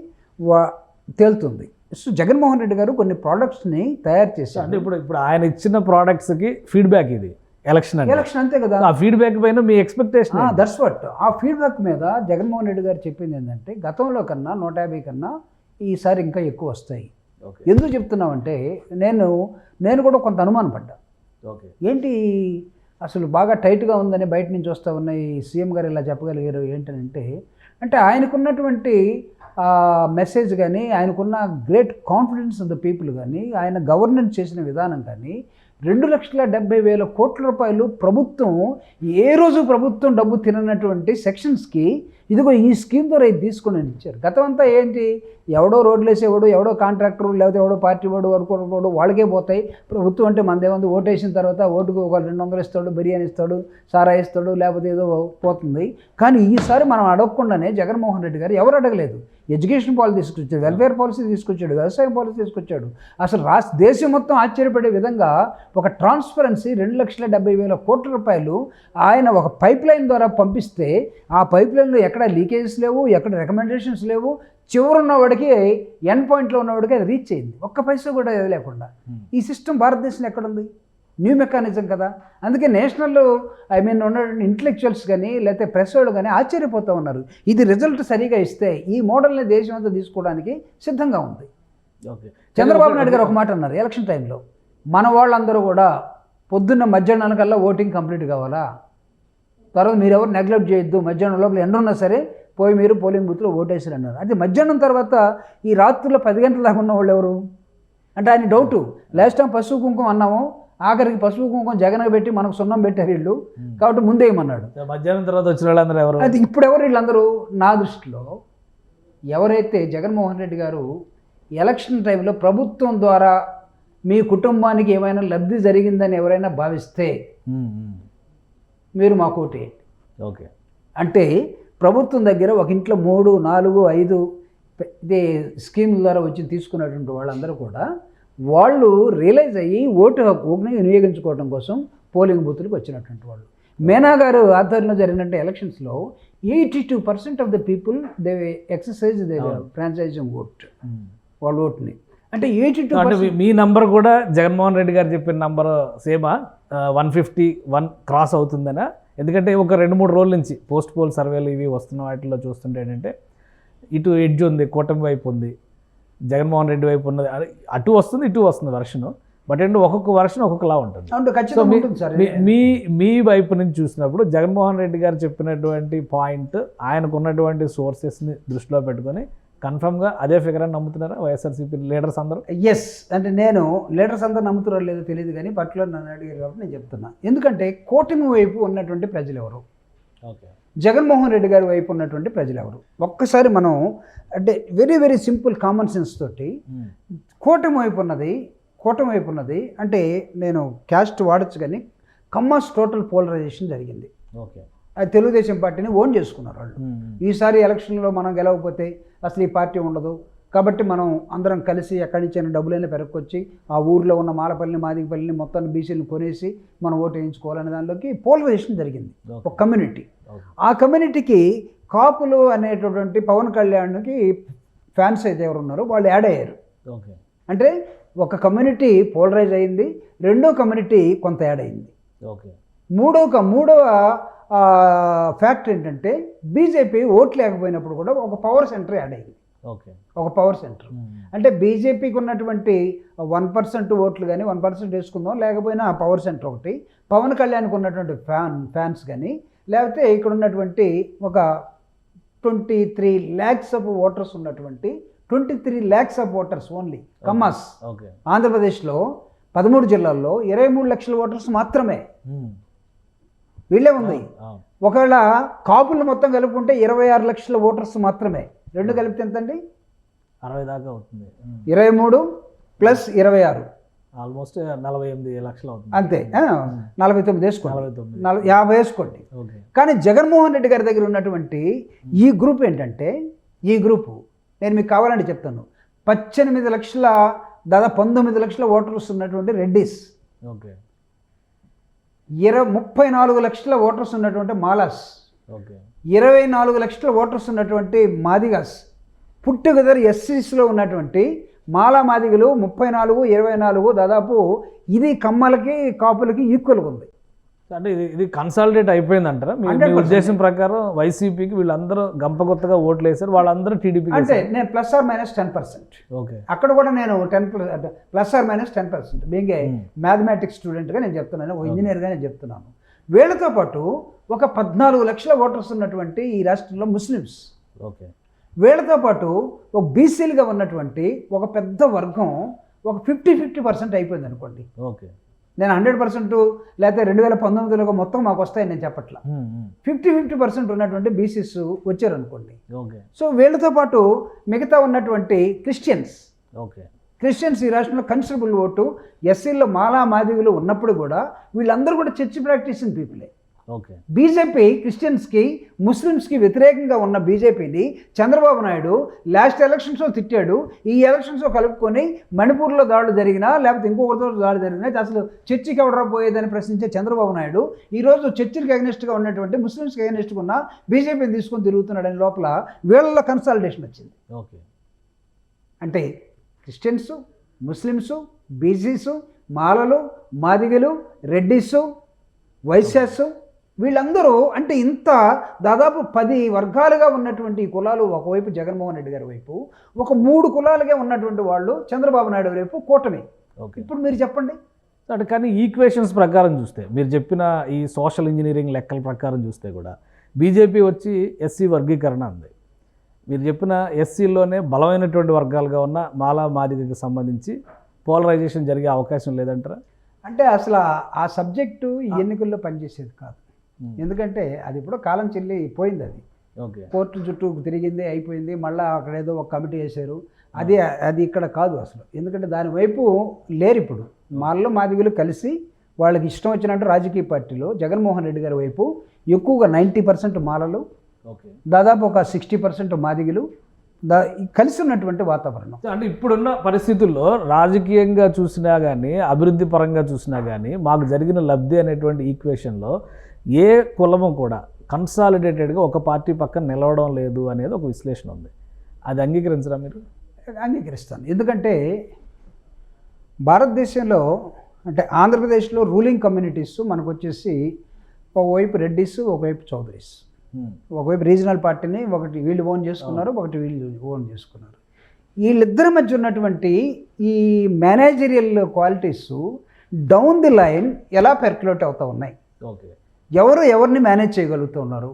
తేలుతుంది. సో జగన్మోహన్ రెడ్డి గారు కొన్ని ప్రోడక్ట్స్ని తయారు చేశారు. అంటే ఇప్పుడు ఆయన ఇచ్చిన ప్రోడక్ట్స్కి ఫీడ్బ్యాక్ ఇది ఎలక్షన్ అంతే కదా. ఆ ఫీడ్బ్యాక్ పైన మీ ఎక్స్పెక్టేషన్? That's what. ఆ ఫీడ్బ్యాక్ మీద జగన్మోహన్ రెడ్డి గారు చెప్పింది ఏంటంటే, గతంలో కన్నా 150 కన్నా ఈసారి ఇంకా ఎక్కువ వస్తాయి. ఎందుకు చెప్తున్నామంటే, నేను కూడా కొంత అనుమానం పడ్డా. ఏంటి అసలు బాగా టైట్గా ఉందని బయట నుంచి వస్తూ ఉన్నాయి, సీఎం గారు ఇలా చెప్పగలిగారు ఏంటంటే, అంటే ఆయనకున్నటువంటి మెసేజ్ కానీ, ఆయనకున్న great confidence of the people కానీ, ఆయన గవర్నెన్స్ చేసిన విధానం కానీ, 2,70,000 కోట్ల రూపాయలు ప్రభుత్వం, ఏ రోజు ప్రభుత్వం డబ్బు తిననటువంటి సెక్షన్స్కి ఇదిగో ఈ స్కీమ్ ద్వారా ఇది తీసుకుని ఇచ్చారు. గతం అంతా ఏంటి, ఎవడో రోడ్లు వేసేవాడు, ఎవడో కాంట్రాక్టర్, లేకపోతే ఎవడో పార్టీ వాడు, అనుకోవడం వాళ్ళకే పోతాయి. ప్రభుత్వం అంటే మనదేముంది, ఓటు వేసిన తర్వాత ఓటుకు ఒక 200 ఇస్తాడు, బిర్యానీ ఇస్తాడు, సారా ఇస్తాడు, లేకపోతే ఏదో పోతుంది. కానీ ఈసారి మనం అడగకుండానే జగన్మోహన్ రెడ్డి గారు ఎవరు అడగలేదు, ఎడ్యుకేషన్ పాలసీ తీసుకొచ్చాడు, వెల్ఫేర్ పాలసీ తీసుకొచ్చాడు, వ్యవసాయం పాలసీ తీసుకొచ్చాడు. అసలు దేశం మొత్తం ఆశ్చర్యపడే విధంగా ఒక ట్రాన్స్పరెన్సీ 2,70,000 కోట్ల రూపాయలు ఆయన ఒక పైప్ లైన్ ద్వారా పంపిస్తే, ఆ పైప్ లైన్లో ఎక్కడ లీకేజెస్ లేవు, ఎక్కడ రికమెండేషన్స్ లేవు. చివరున్నవాడికి ఎండ్ పాయింట్లో ఉన్నవాడికి అది రీచ్ అయింది, ఒక్క పైసా కూడా అది లేకుండా. ఈ సిస్టమ్ భారతదేశంలో ఎక్కడుంది? న్యూ మెకానిజం కదా. అందుకే నేషనల్ ఉన్న ఇంటలెక్చువల్స్ కానీ లేకపోతే ప్రెస్ వాళ్ళు కానీ ఆశ్చర్యపోతూ ఉన్నారు. ఇది రిజల్ట్ సరిగా ఇస్తే ఈ మోడల్ని దేశం అంతా తీసుకోవడానికి సిద్ధంగా ఉంది. చంద్రబాబు నాయుడు గారు ఒక మాట అన్నారు ఎలక్షన్ టైంలో, మన వాళ్ళందరూ కూడా పొద్దున్న మధ్యాహ్నానికల్లా ఓటింగ్ కంప్లీట్ కావాలా, తర్వాత మీరు ఎవరు నెగ్లెక్ట్ చేయొద్దు, మధ్యాహ్నం లోపల ఎండ ఉన్నా సరే పోయి మీరు పోలింగ్ బూత్లో ఓటేసారు అన్నారు. అది మధ్యాహ్నం తర్వాత ఈ రాత్రుల్లో 10 గంటల దాకా ఉన్న వాళ్ళు ఎవరు అంటే ఆయన డౌటు. లాస్ట్ టైం పసుపు కుంకుమ అన్నాము, ఆఖరికి పసుపు కుంకుమ జగన్ పెట్టి మనకు సున్నం పెట్టారు వీళ్ళు, కాబట్టి ముందేయమన్నాడు. మధ్యాహ్నం తర్వాత వచ్చిన వాళ్ళందరూ ఎవరు? అది ఇప్పుడు ఎవరు వీళ్ళందరూ? నా దృష్టిలో ఎవరైతే జగన్మోహన్ రెడ్డి గారు ఎలక్షన్ టైంలో ప్రభుత్వం ద్వారా మీ కుటుంబానికి ఏమైనా లబ్ధి జరిగిందని ఎవరైనా భావిస్తే మీరు మాకు ఓటేయండి. ఓకే అంటే ప్రభుత్వం దగ్గర ఒక ఇంట్లో 3, 4, 5 ఇదే స్కీముల ద్వారా వచ్చి తీసుకున్నటువంటి వాళ్ళందరూ కూడా వాళ్ళు రియలైజ్ అయ్యి ఓటు హక్కుని వినియోగించుకోవడం కోసం పోలింగ్ బూత్లకు వచ్చినటువంటి వాళ్ళు. మేనా గారు ఆధ్వర్యంలో జరిగినట్టు ఎలక్షన్స్లో 82% of the people they exercise they franchising vote, వాళ్ళ ఓట్ని. అంటే 82%. మీ నంబర్ కూడా జగన్మోహన్ రెడ్డి గారు చెప్పిన నంబర్ సేమా 151 క్రాస్ అవుతుందనా? ఎందుకంటే ఒక 2-3 రోజుల నుంచి పోస్ట్ పోల్ సర్వేలు ఇవి వస్తున్న వాటిలో చూస్తుంటే ఏంటంటే ఇటు ఎడ్జ్ ఉంది, కూటమి వైపు ఉంది, జగన్మోహన్ రెడ్డి వైపు ఉన్నది, అటు వస్తుంది ఇటు వస్తుంది వర్షను. బట్ ఏంటంటే ఒక్కొక్క వర్షన్ ఒక్కొక్కలా ఉంటుంది. మీ వైపు నుంచి చూసినప్పుడు జగన్మోహన్ రెడ్డి గారు చెప్పినటువంటి పాయింట్, ఆయనకు ఉన్నటువంటి సోర్సెస్ని దృష్టిలో పెట్టుకొని కన్ఫర్మ్గా అదే ఫిగర్ అని నమ్ముతున్నారా వైఎస్ఆర్సీపీ లీడర్స్ అందరూ? ఎస్, అంటే నేను లీడర్స్ అంతా నమ్ముతున్నారో లేదో తెలియదు కానీ పర్టికులర్ నన్ను అడిగారు కాబట్టి నేను చెప్తున్నా. ఎందుకంటే కూటమి వైపు ఉన్నటువంటి ప్రజలు ఎవరు, ఓకే, జగన్మోహన్ రెడ్డి గారి వైపు ఉన్నటువంటి ప్రజలు ఎవరు, ఒక్కసారి మనం అంటే very very simple common sense తోటి కూటమి వైపు ఉన్నది అంటే నేను క్యాస్ట్ వాడచ్చు కానీ కమ్మాస్ టోటల్ పోలరైజేషన్ జరిగింది. ఓకే, అది తెలుగుదేశం పార్టీని ఓన్ చేసుకున్నారు వాళ్ళు. ఈసారి ఎలక్షన్లో మనం గెలవకపోతే అసలు ఈ పార్టీ ఉండదు కాబట్టి మనం అందరం కలిసి ఎక్కడి నుంచి అయినా డబ్బులైనా పెరక్కొచ్చి ఆ ఊర్లో ఉన్న మాలపల్లిని మాదిగపల్లిని మొత్తాన్ని బీసీలను కొనేసి మనం ఓటు వేయించుకోవాలనే దానిలోకి పోలరైజేషన్ జరిగింది ఒక కమ్యూనిటీ. ఆ కమ్యూనిటీకి కాపులు అనేటటువంటి పవన్ కళ్యాణ్కి ఫ్యాన్స్ అయితే ఎవరు ఉన్నారో వాళ్ళు యాడ్ అయ్యారు. ఓకే, అంటే ఒక కమ్యూనిటీ పోలరైజ్ అయింది, రెండో కమ్యూనిటీ కొంత యాడ్ అయింది. ఓకే, మూడవ ఫ్యాక్టర్ ఏంటంటే బీజేపీ ఓట్లు లేకపోయినప్పుడు కూడా ఒక పవర్ సెంటర్ యాడ్ అయింది. ఓకే, ఒక పవర్ సెంటర్ అంటే బీజేపీకి ఉన్నటువంటి 1% ఓట్లు కానీ 1% వేసుకుందాం, లేకపోయినా ఆ పవర్ సెంటర్ ఒకటి, పవన్ కళ్యాణ్కి ఉన్నటువంటి ఫ్యాన్స్ కానీ, లేకపోతే ఇక్కడ ఉన్నటువంటి ఒక 23 lakhs ఆఫ్ ఓటర్స్ ఉన్నటువంటి 23 lakhs of voters only Kammas. Okay, ఆంధ్రప్రదేశ్లో 13 జిల్లాల్లో 23 లక్షల ఓటర్స్ మాత్రమే వీళ్ళే ఉంది. ఒకవేళ కాపులు మొత్తం కలుపుకుంటే 26 లక్షల ఓటర్స్ మాత్రమే. రెండు కలిపితే ఎంతండి? 60 దాకా అవుతుంది. 23 ప్లస్ 26 ఆల్మోస్ట్ 48 లక్షలు అవుతుంది. అంతే, 49 వేసుకోండి, 50 వేసుకోండి. ఓకే, కానీ జగన్మోహన్ రెడ్డి గారి దగ్గర ఉన్నటువంటి ఈ గ్రూప్ ఏంటంటే, ఈ గ్రూపు నేను మీకు కావాలంటే చెప్తాను, 18 లక్షల దాదాపు 19 లక్షల ఓటర్స్ ఉన్నటువంటి రెడ్డిస్, ఓకే, 34 లక్షల ఓటర్స్ ఉన్నటువంటి మాలాస్, ఓకే, 24 లక్షల ఓటర్స్ ఉన్నటువంటి మాదిగాస్, పుట్ టుగెదర్ ఎస్సీస్లో ఉన్నటువంటి మాలా మాదిగలు 34, 24 దాదాపు ఇది కమ్మలకి కాపులకి ఈక్వల్గా ఉంది. అంటే ఇది కన్సాలిడేట్ అయిపోయింది అంటారా మీ ఉద్దేశం ప్రకారం? వైసీపీకి వీళ్ళందరూ గంపగొత్తగా ఓట్లు వేశారు, వాళ్ళందరూ టీడీపీ అంటే నేను +or-10%. ఓకే, అక్కడ కూడా నేను +or-10% బీయింగ్ ఏ మ్యాథమెటిక్స్ స్టూడెంట్గా నేను చెప్తున్నాను, ఒక ఇంజనీర్గా నేను చెప్తున్నాను. వీళ్ళతో పాటు ఒక 14 లక్షల ఓటర్స్ ఉన్నటువంటి ఈ రాష్ట్రంలో ముస్లిమ్స్, ఓకే, వీళ్ళతో పాటు ఒక బీసీలుగా ఉన్నటువంటి ఒక పెద్ద వర్గం ఒక 50% అయిపోయింది అనుకోండి. ఓకే, నేను 100% లేకపోతే 2019లో మొత్తం మాకు వస్తాయని నేను చెప్పట్లా, 50% ఉన్నటువంటి బీసీస్ వచ్చారు అనుకోండి. ఓకే, సో వీళ్ళతో పాటు మిగతా ఉన్నటువంటి క్రిస్టియన్స్ ఈ రాష్ట్రంలో కన్సిడరబుల్ ఓటు ఎస్సీల్లో మాలా మాదిగులు ఉన్నప్పుడు కూడా వీళ్ళందరూ కూడా చర్చ్ ప్రాక్టీసింగ్ పీపులే. ఓకే, బీజేపీ క్రిస్టియన్స్కి ముస్లిమ్స్కి వ్యతిరేకంగా ఉన్న బీజేపీని చంద్రబాబు నాయుడు లాస్ట్ ఎలక్షన్స్లో తిట్టాడు. ఈ ఎలక్షన్స్లో కలుపుకొని మణిపూర్లో దాడులు జరిగినా లేకపోతే ఇంకొకరితో దాడులు జరిగినా అసలు చర్చికి ఎవడరా పోయేదని ప్రశ్నించే చంద్రబాబు నాయుడు ఈరోజు చర్చికి అగెనిస్ట్గా ఉన్నటువంటి ముస్లిమ్స్కి అగెనిస్ట్గా ఉన్న బీజేపీని తీసుకొని తిరుగుతున్నాడని లోపల వీళ్ళలో కన్సాలిడేషన్ వచ్చింది. ఓకే, అంటే క్రిస్టియన్స్, ముస్లిమ్స్, బీసీస్, మాలలు, మాదిగలు, రెడ్డిస్, వైశ్యాస్ వీళ్ళందరూ అంటే ఇంత దాదాపు 10 వర్గాలుగా ఉన్నటువంటి కులాలు ఒకవైపు జగన్మోహన్ రెడ్డి గారి వైపు, ఒక 3 కులాలుగా ఉన్నటువంటి వాళ్ళు చంద్రబాబు నాయుడు వైపు కూటమి. ఇప్పుడు మీరు చెప్పండి. అంటే కానీ ఈక్వేషన్స్ ప్రకారం చూస్తే, మీరు చెప్పిన ఈ సోషల్ ఇంజనీరింగ్ లెక్కల ప్రకారం చూస్తే కూడా బీజేపీ వచ్చి ఎస్సీ వర్గీకరణ ఉంది. మీరు చెప్పిన ఎస్సీలోనే బలమైనటువంటి వర్గాలుగా ఉన్న మాలా మాదిగకి సంబంధించి పోలరైజేషన్ జరిగే అవకాశం లేదంటారా? అంటే అసలు ఆ సబ్జెక్టు ఈ ఎన్నికల్లో పనిచేసేది కాదు. ఎందుకంటే అది ఇప్పుడు కాలం చెల్లి పోయింది. అది ఓకే, కోర్టు చుట్టూ తిరిగింది, అయిపోయింది. మళ్ళీ అక్కడ ఏదో ఒక కమిటీ వేశారు. అది ఇక్కడ కాదు అసలు. ఎందుకంటే దాని వైపు లేరు ఇప్పుడు. మాల్లో మాదిగలు కలిసి వాళ్ళకి ఇష్టం వచ్చినట్టు రాజకీయ పార్టీలో జగన్మోహన్ రెడ్డి గారి వైపు ఎక్కువగా 90% మాలలు, దాదాపు ఒక 60% మాదిగలు కలిసి ఉన్నటువంటి వాతావరణం. అంటే ఇప్పుడున్న పరిస్థితుల్లో రాజకీయంగా చూసినా కానీ అభివృద్ధి పరంగా చూసినా కానీ మాకు జరిగిన లబ్ధి అనేటువంటి ఈక్వేషన్లో ఏ కులము కూడా కన్సాలిడేటెడ్గా ఒక పార్టీ పక్కన నిలవడం లేదు అనేది ఒక విశ్లేషణ ఉంది. అది అంగీకరించరా మీరు? అంగీకరిస్తాను. ఎందుకంటే భారతదేశంలో అంటే ఆంధ్రప్రదేశ్లో రూలింగ్ కమ్యూనిటీస్ మనకు వచ్చేసి ఒకవైపు రెడ్డిస్, ఒకవైపు చౌదరీస్, ఒకవైపు రీజనల్ పార్టీని ఒకటి వీళ్ళు ఓన్ చేసుకున్నారు, ఒకటి వీళ్ళు ఓన్ చేసుకున్నారు. వీళ్ళిద్దరి మధ్య ఉన్నటువంటి ఈ managerial qualities down the line ఎలా పెర్క్యులేట్ అవుతూ ఉన్నాయి, ఎవరిని మేనేజ్ చేయగలుగుతూ ఉన్నారు.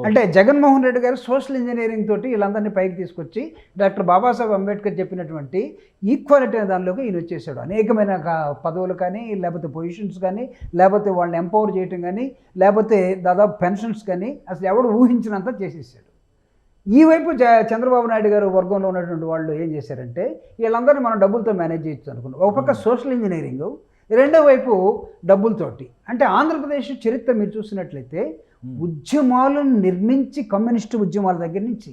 అంటే జగన్మోహన్ రెడ్డి గారు సోషల్ ఇంజనీరింగ్ తోటి వీళ్ళందరినీ పైకి తీసుకొచ్చి డాక్టర్ బాబాసాహెబ్ అంబేద్కర్ చెప్పినటువంటి ఈక్వాలిటీ అనే దానిలోకి ఈయన వచ్చేసాడు. అనేకమైన పదవులు కానీ, లేకపోతే పొజిషన్స్ కానీ, లేకపోతే వాళ్ళని ఎంపవర్ చేయటం కానీ, లేకపోతే దాదాపు పెన్షన్స్ కానీ అసలు ఎవడు ఊహించినంత చేసేసాడు. ఈ వైపు చంద్రబాబు నాయుడు గారు వర్గంలో ఉన్నటువంటి వాళ్ళు ఏం చేశారంటే వీళ్ళందరినీ మనం డబ్బులతో మేనేజ్ చేయొచ్చు అనుకున్నాం. ఒక పక్క సోషల్ ఇంజనీరింగ్, రెండో వైపు డబ్బులతోటి. అంటే ఆంధ్రప్రదేశ్ చరిత్ర మీరు చూసినట్లయితే ఉద్యమాలను నిర్మించి కమ్యూనిస్టు ఉద్యమాల దగ్గర నుంచి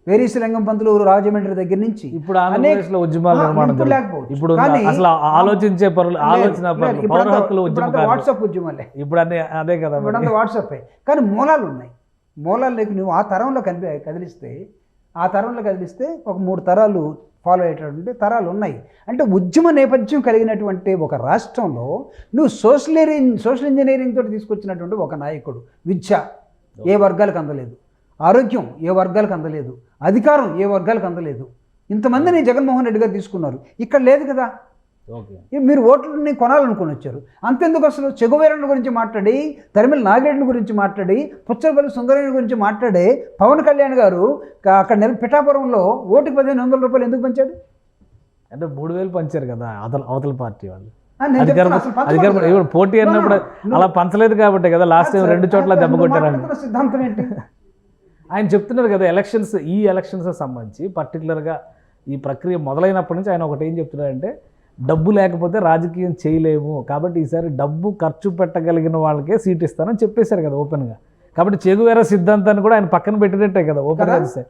వేరీశలింగం పంతులు రాజమండ్రి దగ్గర నుంచి ఇప్పుడు ఆంధ్రప్రదేశ్లో ఉద్యమాల నిర్మాణం లేకపోవచ్చు. ఇప్పుడు అసలు ఆలోచించే పౌర హక్కులు వాట్సాప్ ఉద్యమాలే ఇప్పుడు అదే కదా, ఇప్పుడంతా వాట్సాప్. కానీ మూలాలు ఉన్నాయి. మూలాలు లేక నువ్వు ఆ తరంలో కదిలిస్తే ఒక 3 తరాలు ఫాలో అయ్యేటటువంటి తరాలు ఉన్నాయి. అంటే ఉద్యమ నేపథ్యం కలిగినటువంటి ఒక రాష్ట్రంలో నువ్వు సోషల్ ఇంజనీరింగ్ తోటి తీసుకొచ్చినటువంటి ఒక నాయకుడు. విద్య ఏ వర్గాలకు అందలేదు, ఆరోగ్యం ఏ వర్గాలకు అందలేదు, అధికారం ఏ వర్గాలకు అందలేదు. ఇంతమందిని జగన్మోహన్ రెడ్డి గారు తీసుకున్నారు. ఇక్కడ లేదు కదా. మీరు ఓట్లని కొనాలనుకుని వచ్చారు. అంతెందుకు అసలు చెగువేరణ గురించి మాట్లాడి, తరిమిల నాగేడ్ల గురించి మాట్లాడి, పుచ్చలపల్లి సుందరయ్య గురించి మాట్లాడే పవన్ కళ్యాణ్ గారు అక్కడ పిఠాపురంలో ఓటుకి 1500 రూపాయలు ఎందుకు పంచాడు? అంటే 3000 పంచారు కదా అవతల పార్టీ వాళ్ళు. అధికారం పోటీ అన్నప్పుడు అలా పంచలేదు కాబట్టి కదా లాస్ట్ టైం 2 చోట్ల దెబ్బ కొట్టారు. సిద్ధాంతం ఏంటి? ఆయన చెప్తున్నారు కదా ఈ ఎలక్షన్స్ సంబంధించి పర్టికులర్గా ఈ ప్రక్రియ మొదలైనప్పటి నుంచి ఆయన ఒకటి ఏం చెప్తున్నారంటే, డబ్బు లేకపోతే రాజకీయం చేయలేము, కాబట్టి ఈసారి డబ్బు ఖర్చు పెట్టగలిగిన వాళ్ళకే సీట్ ఇస్తానని చెప్పేశారు కదా ఓపెన్గా. కాబట్టి చెగువేరా సిద్ధాంతాన్ని కూడా ఆయన పక్కన పెట్టినట్టే కదా ఓపెన్గా చూస్తే.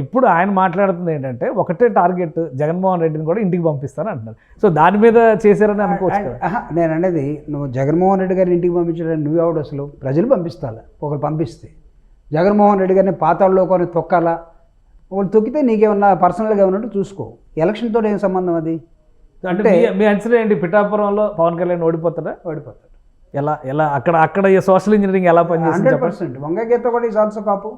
ఇప్పుడు ఆయన మాట్లాడుతుంది ఏంటంటే ఒకటే టార్గెట్, జగన్మోహన్ రెడ్డిని కూడా ఇంటికి పంపిస్తాను అంటున్నారు. సో దాని మీద చేశారని అనుకోవచ్చు. నేను అనేది నువ్వు జగన్మోహన్ రెడ్డి గారిని ఇంటికి పంపించడానికి నువ్వెవడు అసలు? ప్రజలు పంపిస్తారా? ఒకరు పంపిస్తే జగన్మోహన్ రెడ్డి గారిని పాతాళలో కొని తొక్కాలా? ఒకళ్ళు తొక్కితే నీకేమన్నా పర్సనల్గా ఉన్నట్టు చూసుకో. ఎలక్షన్తో ఏం సంబంధం అది? అంటే మీ అంచనా ఏంటి? పిఠాపురంలో పవన్ కళ్యాణ్ ఓడిపోతాడు. ఎలా అక్కడ సోషల్ ఇంజనీరింగ్ ఎలా పనిచేస్తుంది? 100%. వంగగీత కూడా is also Kapu.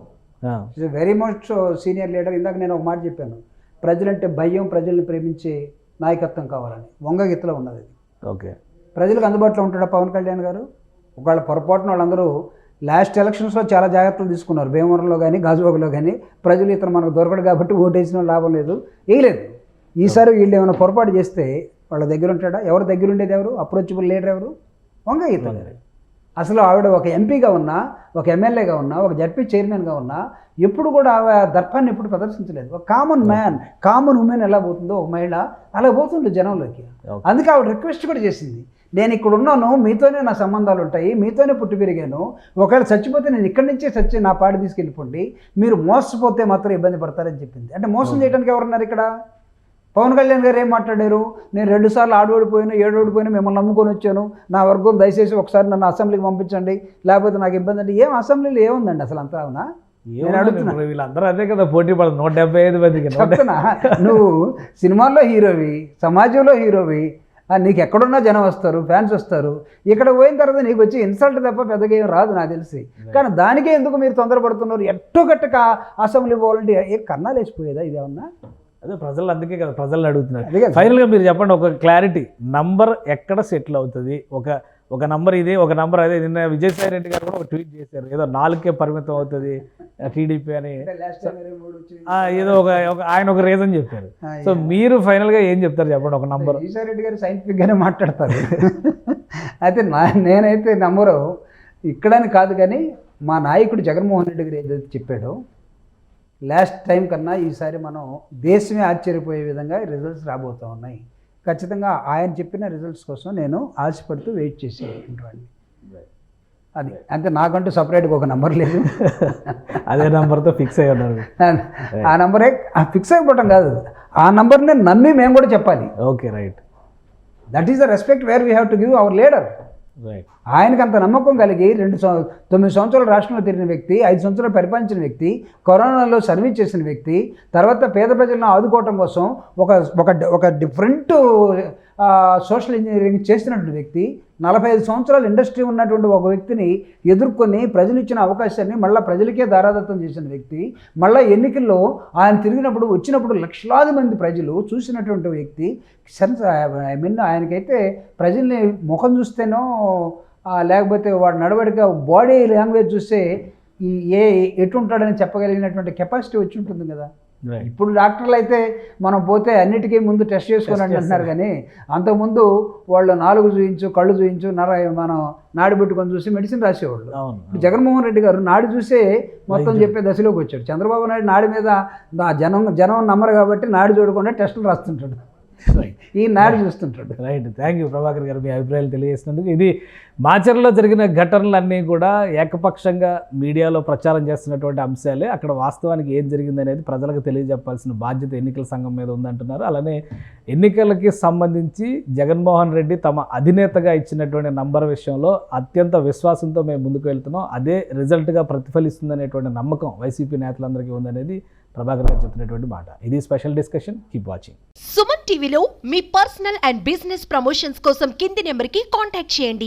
Is very much senior leader. ఇందాక నేను ఒక మాట చెప్పాను, ప్రజలంటే భయం, ప్రజల్ని ప్రేమించే నాయకత్వం కావాలని. వంగగీతలో ఉన్నది. ఓకే, ప్రజలకు అందుబాటులో ఉంటాడా పవన్ కళ్యాణ్ గారు? ఒకవేళ పొరపాటున వాళ్ళందరూ లాస్ట్ ఎలక్షన్స్లో చాలా జాగ్రత్తలు తీసుకున్నారు. భీమవరంలో కానీ గాజువాకలో కానీ ప్రజలు ఇతను మనకు దొరకడు కాబట్టి ఓటేసిన లాభం లేదు, వేయలేదు. ఈసారి వీళ్ళు ఏమైనా పొరపాటు చేస్తే వాళ్ళ దగ్గర ఉంటాడా? ఎవరు దగ్గర ఉండేది? ఎవరు అప్రోచబుల్ లీడర్? ఎవరు? వంగగీత గారు. అసలు ఆవిడ ఒక ఎంపీగా ఉన్నా, ఒక ఎమ్మెల్యేగా ఉన్నా, ఒక జడ్పీ చైర్మన్గా ఉన్నా ఎప్పుడు కూడా దర్పాన్ని ఎప్పుడు ప్రదర్శించలేదు. ఒక కామన్ ఉమెన్ ఎలా పోతుందో ఒక మహిళ అలా పోతుంది జనంలోకి. అందుకే ఆవిడ రిక్వెస్ట్ కూడా చేసింది, నేను ఇక్కడ ఉన్నాను, మీతోనే నా సంబంధాలు ఉంటాయి, మీతోనే పుట్టి పెరిగాను, ఒకవేళ చచ్చిపోతే నేను ఇక్కడి నుంచే చచ్చి నా పాడి తీసుకెళ్ళిపోండి, మీరు మోసపోతే మాత్రం ఇబ్బంది పడతారని చెప్పింది. అంటే మోసం చేయడానికి ఎవరున్నారు ఇక్కడ? పవన్ కళ్యాణ్ గారు ఏం మాట్లాడారు? నేను 2 సార్లు ఆడోడిపోయినా 7 ఓడిపోయినా మిమ్మల్ని నమ్ముకొని వచ్చాను, నా వర్గం దయచేసి ఒకసారి నన్ను అసెంబ్లీకి పంపించండి, లేకపోతే నాకు ఇబ్బంది. అంటే ఏం అసెంబ్లీలో ఏముందండి అసలు? అంతా అవునా? వీళ్ళందరూ అదే కదా పోటీ పడదు. 175 మందికి చెప్తున్నా. నువ్వు సినిమాల్లో హీరోవి, సమాజంలో హీరోవి, నీకు ఎక్కడున్నా జనం వస్తారు, ఫ్యాన్స్ వస్తారు. ఇక్కడ పోయిన తర్వాత నీకు వచ్చి ఇన్సల్ట్ తప్ప పెద్దగా ఏం రాదు నాకు తెలిసి. కానీ దానికే ఎందుకు మీరు తొందరపడుతున్నారు? ఎట్టోగట్టక అసెంబ్లీ పోవాలంటే ఏ కన్నాలు వేసిపోయేదా? ఇదేమన్నా? అదే ప్రజలు, అందుకే కదా ప్రజలను అడుగుతున్నారు. ఫైనల్గా మీరు చెప్పండి, ఒక క్లారిటీ, నంబర్ ఎక్కడ సెటిల్ అవుతుంది? ఒక నంబర్ ఇది, ఒక నంబర్ అదే. నిన్న విజయసాయి రెడ్డి గారు కూడా ఒక ట్వీట్ చేశారు, ఏదో 4కే పరిమితం అవుతుంది టీడీపీ అని, ఏదో ఆయన ఒక రీజన్ చెప్పారు. సో మీరు ఫైనల్గా ఏం చెప్తారు చెప్పండి ఒక నంబర్? విజయసాయి రెడ్డి గారు సైంటిఫిక్గానే మాట్లాడతారు. అయితే నేనైతే నంబరు ఇక్కడని కాదు, కానీ మా నాయకుడు జగన్మోహన్ రెడ్డి గారు ఏదైతే చెప్పాడో లాస్ట్ టైం కన్నా ఈసారి మనం దేశమే ఆశ్చర్యపోయే విధంగా రిజల్ట్స్ రాబోతూ ఉన్నాయి. ఖచ్చితంగా ఆయన చెప్పిన రిజల్ట్స్ కోసం నేను ఆశపడుతూ వెయిట్ చేసేటువంటి అది. అంటే నాకంటూ సపరేట్గా ఒక నెంబర్ లేదు, అదే నెంబర్తో ఫిక్స్ అయ్యి ఉన్నారు. ఆ నెంబరే ఫిక్స్ అయిపోవటం కాదు, ఆ నెంబర్ని నమ్మి మేము కూడా చెప్పాలి. Okay, right. That is the respect where we have to give our leader. ఆయనకు అంత నమ్మకం కలిగి 9 సంవత్సరాలు రాష్ట్రంలో తిరిగిన వ్యక్తి, 5 సంవత్సరాలు పరిపాలించిన వ్యక్తి, కరోనాలో సర్వీస్ చేసిన వ్యక్తి, తర్వాత పేద ప్రజలను ఆదుకోవటం కోసం ఒక డిఫరెంట్ సోషల్ ఇంజనీరింగ్ చేసినటువంటి వ్యక్తి, 45 సంవత్సరాలు ఇండస్ట్రీ ఉన్నటువంటి ఒక వ్యక్తిని ఎదుర్కొని ప్రజలు ఇచ్చిన అవకాశాన్ని మళ్ళీ ప్రజలకే దారాదత్తం చేసిన వ్యక్తి, మళ్ళీ ఎన్నికల్లో ఆయన తిరిగినప్పుడు వచ్చినప్పుడు లక్షలాది మంది ప్రజలు చూసినటువంటి వ్యక్తి. ఆయనకైతే ప్రజల్ని ముఖం చూస్తేనో లేకపోతే వాడి నడవడిక బాడీ లాంగ్వేజ్ చూస్తే ఈ ఎటుంటాడని చెప్పగలిగినటువంటి కెపాసిటీ వచ్చి ఉంటుంది కదా. రైట్. ఇప్పుడు డాక్టర్లు అయితే మనం పోతే అన్నిటికీ ముందు టెస్ట్ చేసుకోవాలని అంటున్నారు, కానీ అంతకుముందు వాళ్ళు నాలుగు చూయించు, కళ్ళు చూయించు, మనం నాడి పెట్టుకొని చూసి మెడిసిన్ రాసేవాళ్ళు. అవును. ఇప్పుడు జగన్మోహన్ రెడ్డి గారు నాడి చూసే మొత్తం చెప్పే దశలోకి వచ్చాడు. చంద్రబాబు నాయుడు నాడి మీద జనం నమ్మరు కాబట్టి నాడి చూడకుండా టెస్టులు రాస్తుంటాడు, ఈ నాడి చూస్తుంటాడు. రైట్. థ్యాంక్ యూ ప్రభాకర్ గారు, మీ అభిప్రాయాలు తెలియజేసినందుకు. ఇది మాచర్లలో జరిగిన ఘటనలన్నీ కూడా ఏకపక్షంగా మీడియాలో ప్రచారం చేస్తున్నటువంటి అంశాలే. అక్కడ వాస్తవానికి ఏం జరిగింది అనేది ప్రజలకు తెలియజెప్పాల్సిన బాధ్యత ఎన్నికల సంఘం మీద ఉందంటున్నారు. అలానే ఎన్నికలకి సంబంధించి జగన్మోహన్ రెడ్డి తమ అధినేతగా ఇచ్చినటువంటి నంబర్ విషయంలో అత్యంత విశ్వాసంతో మేము ముందుకు వెళ్తున్నాం, అదే రిజల్ట్గా ప్రతిఫలిస్తుందనేటువంటి నమ్మకం వైసీపీ నేతలందరికీ ఉందనేది ప్రభాకర్ గారు చెప్తున్నటువంటి మాట. ఇది special discussion. Keep watching. Suman టీవీలో మీ పర్సనల్ అండ్ బిజినెస్ ప్రమోషన్స్ కోసం కింది నెంబర్కి కాంటాక్ట్ చేయండి.